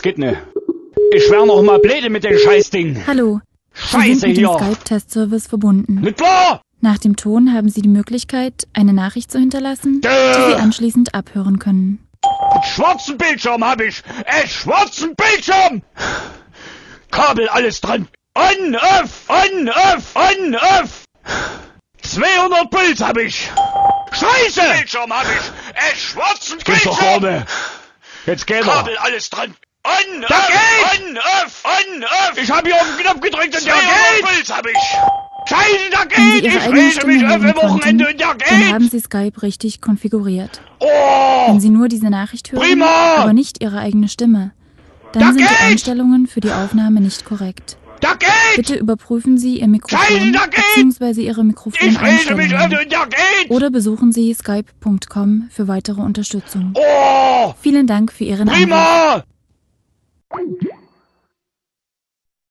das geht nicht. Ich wär noch mal blöde mit dem Scheißding. Hallo. Scheiße Sie sind mit dem hier. Skype-Testservice verbunden. Nicht klar? Nach dem Ton haben Sie die Möglichkeit, eine Nachricht zu hinterlassen, die Sie anschließend abhören können. Schwarzen Bildschirm hab ich. Schwarzen Bildschirm. Kabel alles dran. On, off, on, off, on, off. 200 Puls hab ich. Scheiße! Bildschirm hab ich. Schwarzen Bildschirm. Jetzt geht er. Kabel alles dran. On, da off, geht! On, off, on, off. Ich hab hier auf den Knopf gedrückt und der geht. Puls hab ich. Scheiße, da Wenn Sie geht! Ihre Ich eigene rede Stimme mich auf hören am Wochenende konnten, und der dann geht! haben Sie Skype richtig konfiguriert. Oh! Wenn Sie nur diese Nachricht hören, Prima! aber nicht Ihre eigene Stimme, dann Da sind die geht! Einstellungen für die Aufnahme nicht korrekt. Da geht! Bitte überprüfen Sie Ihr Mikrofon Scheiße, da geht! bzw. Ihre Ich rede mich auf Mikrofoneinstellungen. und der geht! Oder besuchen Sie skype.com für weitere Unterstützung. Oh! Vielen Dank für Ihren Anruf. Prima!